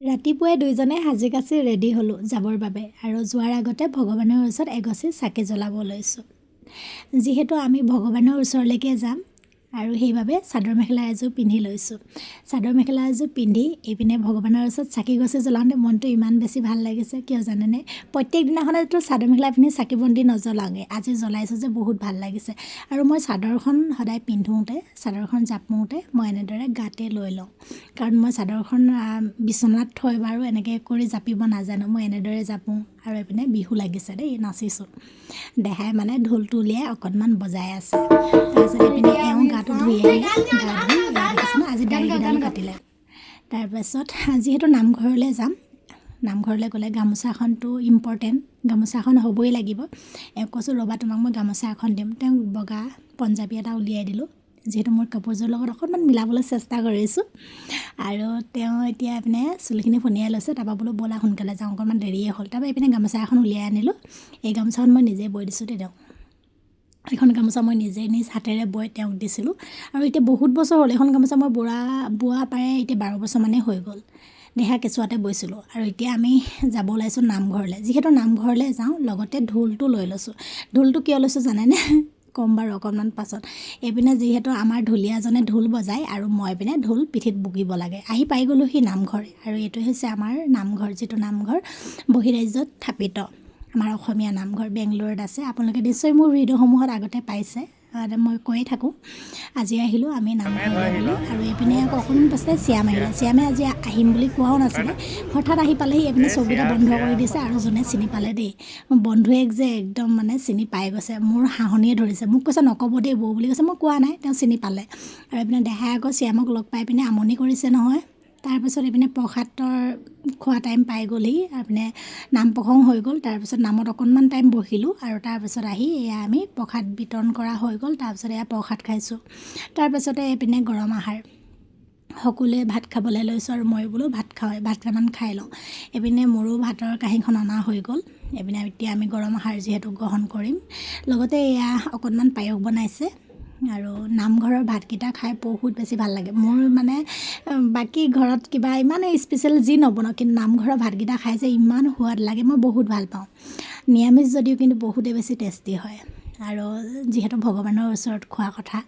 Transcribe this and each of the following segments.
ৰাতিপুৱাই দুয়োজনে সাজি কাচি ৰেডি হ'লোঁ যাবৰ বাবে আৰু যোৱাৰ আগতে ভগৱানৰ ওচৰত এগছি চাকি জ্বলাব লৈছোঁ। যিহেতু আমি ভগৱানৰ ওচৰলৈকে যাম আৰু সেইবাবে চাদৰ মেখেলা এযোৰ পিন্ধি লৈছোঁ। চাদৰ মেখেলা এযোৰ পিন্ধি এইপিনে ভগৱানৰ ওচৰত চাকি গছি জ্বলাওঁতে মনটো ইমান বেছি ভাল লাগিছে কিয় জানেনে? প্ৰত্যেক দিনাখনেতো চাদৰ মেখেলা পিন্ধি চাকি বন্তি নজ্বলাওঁগৈ, আজি জ্বলাইছোঁ যে বহুত ভাল লাগিছে। আৰু মই চাদৰখন সদায় পিন্ধোঁতে চাদৰখন জাপোঁতে মই এনেদৰে গাতে লৈ লওঁ, কাৰণ মই চাদৰখন বিচনাত থৈ বাৰু এনেকৈ কৰি জাপিব নাজানো। মই এনেদৰে জাপোঁ আৰু এইপিনে বিহু লাগিছে দেই, নাচিছোঁ। দেহাই মানে ঢোলটো উলিয়াই অকণমান বজাই আছে। তাৰপিছত এইপিনে এওঁ গাটো ধুই আহিলে, গা ধুই দেখিছে ন আজি দাড়িকেইডাল কাটিলে। তাৰপাছত যিহেতু নামঘৰলৈ যাম, নামঘৰলৈ গ'লে গামোচাখনটো ইম্পৰ্টেণ্ট, গামোচাখন হ'বই লাগিব। এওঁ কৈছোঁ ৰ'বা তোমাক মই গামোচা এখন দিম। তেওঁক বগা পঞ্জাবী এটা উলিয়াই দিলোঁ, যিহেতু মোৰ কাপোৰযোৰৰ লগত অকণমান মিলাবলৈ চেষ্টা কৰিছোঁ। আৰু তেওঁ এতিয়া এইপিনে চুলিখিনি ফনিয়াই লৈছে। তাৰপৰা বোলো ব'লা সোনকালে যাওঁ, অকণমান দেৰিয়ে হ'ল। তাৰপৰা এইপিনে গামোচা এখন উলিয়াই আনিলোঁ। এই গামোচাখন মই নিজেই বৈ দিছোঁ দেই তেওঁক। এইখন গামোচা মই নিজেই নিজ হাতেৰে বৈ তেওঁক দিছিলোঁ। আৰু এতিয়া বহুত বছৰ হ'ল এইখন গামোচা মই বোৱা পাৰে এতিয়া 12 বছৰমানেই হৈ গ'ল। দেহা কেঁচুৱাতে বৈছিলোঁ। আৰু এতিয়া আমি যাব ওলাইছোঁ নামঘৰলৈ। যিহেতু নামঘৰলৈ যাওঁ লগতে ঢোলটো লৈ লৈছোঁ। ঢোলটো কিয় লৈছোঁ জানেনে? ক'ম বাৰু অকণমান পাছত। এইপিনে যিহেতু আমাৰ ঢুলীয়াজনে ঢোল বজায় আৰু মই পিনে ঢোল পিঠিত বকিব লাগে। আহি পাই গ'লোঁ সি নামঘৰ, আৰু এইটো হৈছে আমাৰ নামঘৰ, যিটো নামঘৰ বহিৰাজ্যত স্থাপিত। আমাৰ অসমীয়া নামঘৰ বেংগলোৰত আছে। আপোনালোকে নিশ্চয় মোৰ ভিডিঅ'সমূহত আগতে পাইছে, মই কৈয়ে থাকোঁ। আজি আহিলোঁ আমি নামঘৰলৈ বুলি। আৰু এইপিনে আকৌ অকণমান পাছতে শ্যাম আহিলে। শ্যামে আজি আহিম বুলি কোৱাও নাছিলে, হঠাৎ আহি পালেহি। এইপিনে চৌকিটা বন্ধ কৰি দিছে আৰু যোনে চিনি পালে দেই, বন্ধুৱেক যে একদম মানে চিনি পাই গৈছে। মোৰ হাঁহনিয়ে ধৰিছে, মোক কৈছে নক'ব দেই বৌ বুলি কৈছে। মই কোৱা নাই, তেওঁ চিনি পালে। আৰু এইপিনে দেহাই আকৌ শ্যামক লগ পাই পিনে আমনি কৰিছে নহয়। তাৰপিছত এইপিনে প্ৰসাদৰ খোৱা টাইম পাই গ'লহি, এইপিনে নাম প্ৰসংগ হৈ গ'ল। তাৰপিছত নামত অকণমান টাইম বহিলোঁ আৰু তাৰপিছত আহি এয়া আমি প্ৰসাদ বিতৰণ কৰা হৈ গ'ল। তাৰপিছত এয়া প্ৰসাদ খাইছোঁ। তাৰপিছতে এইপিনে গৰম আহাৰ, সকলোৱে ভাত খাবলৈ লৈছোঁ আৰু মই বোলো ভাত কেইটামান খাই লওঁ। এইপিনে মোৰো ভাতৰ কাঁহীখন অনা হৈ গ'ল। এইপিনে এতিয়া আমি গৰম আহাৰ যিহেতু গ্ৰহণ কৰিম। লগতে এয়া অকণমান পায়স বনাইছে। আৰু নামঘৰৰ ভাতকেইটা খাই বহুত বেছি ভাল লাগে মোৰ। মানে বাকী ঘৰত কিবা ইমান স্পেচিয়েল যি নবনাওঁ, কিন্তু নামঘৰৰ ভাতকেইটা খাই যে ইমান সোৱাদ লাগে, মই বহুত ভাল পাওঁ। নিৰামিষ যদিও কিন্তু বহুতেই বেছি টেষ্টি হয়। আৰু যিহেতু ভগৱানৰ ওচৰত খোৱা কথা।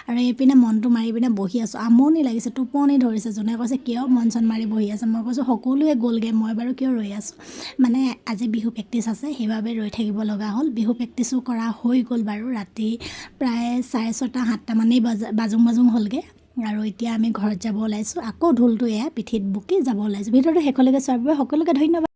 আৰু এইপিনে মনটো মাৰি পিনে বহি আছোঁ, আমনি লাগিছে, টোপনি ধৰিছে। যোনে কৈছে কিয় মন চন মাৰি বহি আছে, মই কৈছোঁ সকলোৱে গ'লগৈ, মই বাৰু কিয় ৰৈ আছোঁ। মানে আজি বিহু প্ৰেক্টিচ আছে, সেইবাবে ৰৈ থাকিব লগা হ'ল। বিহু প্ৰেক্টিছো কৰা হৈ গ'ল বাৰু, ৰাতি প্ৰায় 6:30 7টামানেই বাজুং হ'লগৈ। আৰু এতিয়া আমি ঘৰত যাব ওলাইছোঁ। আকৌ ঢোলটো এয়া পিঠিত বকি যাব ওলাইছোঁ। ভিডিঅ'টো শেষলৈকে চোৱাৰ বাবে সকলোকে ধন্যবাদ।